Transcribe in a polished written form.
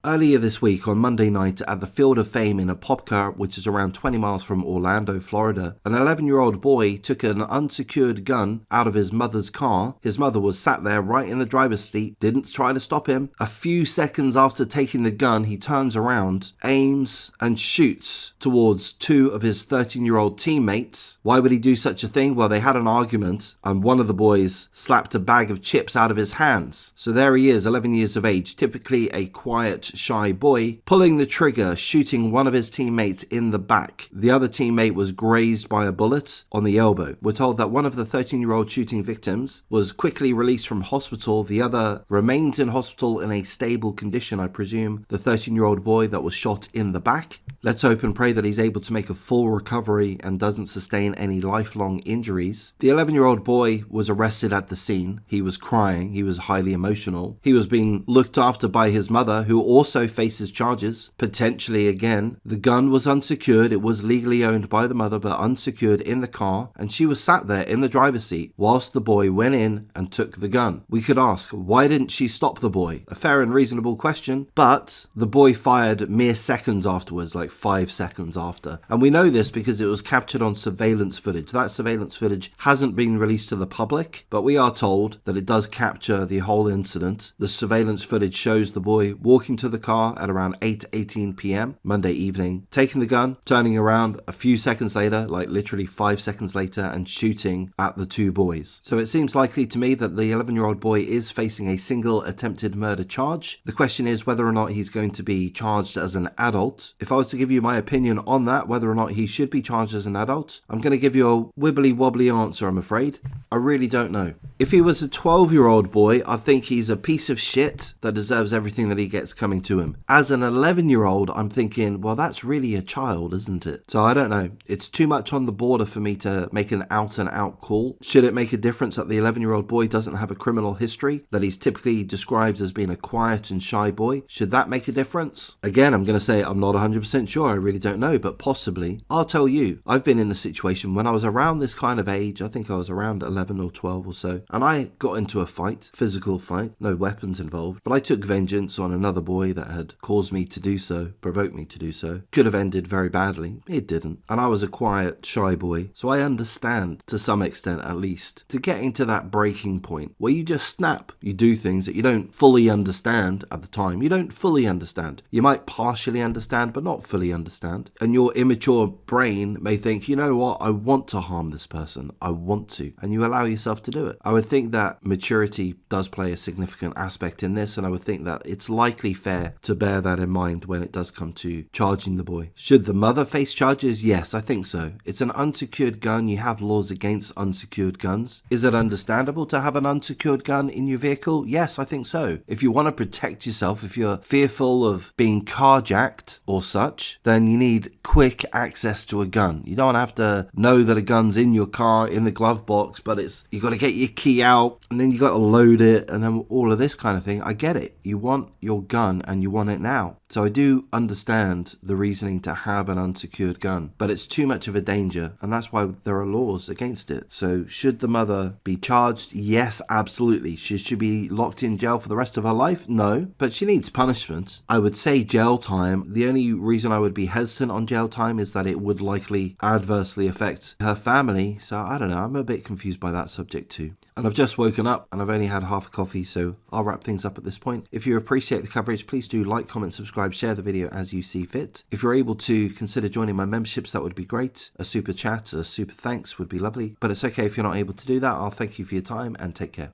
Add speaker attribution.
Speaker 1: Earlier this week on Monday night at the Field of Fame in Apopka, which is around 20 miles from Orlando, Florida, an 11-year-old boy took an unsecured gun out of his mother's car. His mother was sat there right in the driver's seat, didn't try to stop him. A few seconds after taking the gun, he turns around, aims and shoots towards two of his 13-year-old teammates. Why would he do such a thing? Well, they had an argument and one of the boys slapped a bag of chips out of his hands. So there he is, 11 years of age, typically a quiet, shy boy, pulling the trigger, shooting one of his teammates in the back. The other teammate was grazed by a bullet on the elbow. We're told that one of the 13-year-old shooting victims was quickly released from hospital. The other remains in hospital in a stable condition. I presume the 13-year-old boy that was shot in the back. Let's hope and pray that he's able to make a full recovery and doesn't sustain any lifelong injuries. The 11-year-old boy was arrested at the scene. He was crying. He was highly emotional. He was being looked after by his mother, who also faces charges, potentially again. The gun was unsecured. It was legally owned by the mother, but unsecured in the car, and she was sat there in the driver's seat whilst the boy went in and took the gun. We could ask, why didn't she stop the boy? A fair and reasonable question, but the boy fired mere seconds afterwards, like 5 seconds after. And we know this because it was captured on surveillance footage. That surveillance footage hasn't been released to the public, but we are told that it does capture the whole incident. The surveillance footage shows the boy walking to the car at around 8:18 p.m. Monday evening, taking the gun, turning around a few seconds later, like literally 5 seconds later, and shooting at the two boys. So it seems likely to me that the 11-year-old boy is facing a single attempted murder charge. The question is whether or not he's going to be charged as an adult. If I was to give you my opinion on that, whether or not he should be charged as an adult, I'm going to give you a wibbly wobbly answer, I'm afraid. I really don't know. If he was a 12-year-old boy, I think he's a piece of shit that deserves everything that he gets coming to him. As an 11-year-old, I'm thinking, well, that's really a child, isn't it? So I don't know. It's too much on the border for me to make an out-and-out call. Should it make a difference that the 11-year-old boy doesn't have a criminal history, that he's typically described as being a quiet and shy boy? Should that make a difference? Again, I'm going to say I'm not 100% sure. I really don't know, but possibly. I'll tell you, I've been in a situation when I was around this kind of age. I think I was around 11 or 12 or so, and I got into a fight, physical fight, no weapons involved, but I took vengeance on another boy that had caused me to do so, provoked me to do so. Could have ended very badly. It didn't. And I was a quiet, shy boy, so I understand, to some extent at least, to getting to that breaking point where you just snap. You do things that you don't fully understand at the time. You don't fully understand. You might partially understand, but not fully understand. And your immature brain may think, you know what, I want to harm this person. I want to. And you allow yourself to do it. I would think that maturity does play a significant aspect in this, and I would think that it's likely fair to bear that in mind when it does come to charging the boy. Should the mother face charges? Yes, I think so. It's an unsecured gun. You have laws against unsecured guns. Is it understandable to have an unsecured gun in your vehicle? Yes, I think so. If you want to protect yourself, if you're fearful of being carjacked or such, then you need quick access to a gun. You don't have to know that a gun's in your car, in the glove box, but you got to get your key out, and then you got to load it, and then all of this kind of thing. I get it. You want your gun and you want it now. So I do understand the reasoning to have an unsecured gun, but it's too much of a danger, and that's why there are laws against it. So should the mother be charged? Yes, absolutely. Should she be locked in jail for the rest of her life? No, but she needs punishment. I would say jail time. The only reason I would be hesitant on jail time is that it would likely adversely affect her family. So I don't know. I'm a bit confused by that subject too. And I've just woken up and I've only had half a coffee, so I'll wrap things up at this point. If you appreciate the coverage, please do like, comment, subscribe, share the video as you see fit. If you're able to consider joining my memberships, that would be great. A super chat, a super thanks would be lovely. But it's okay if you're not able to do that. I'll thank you for your time and take care.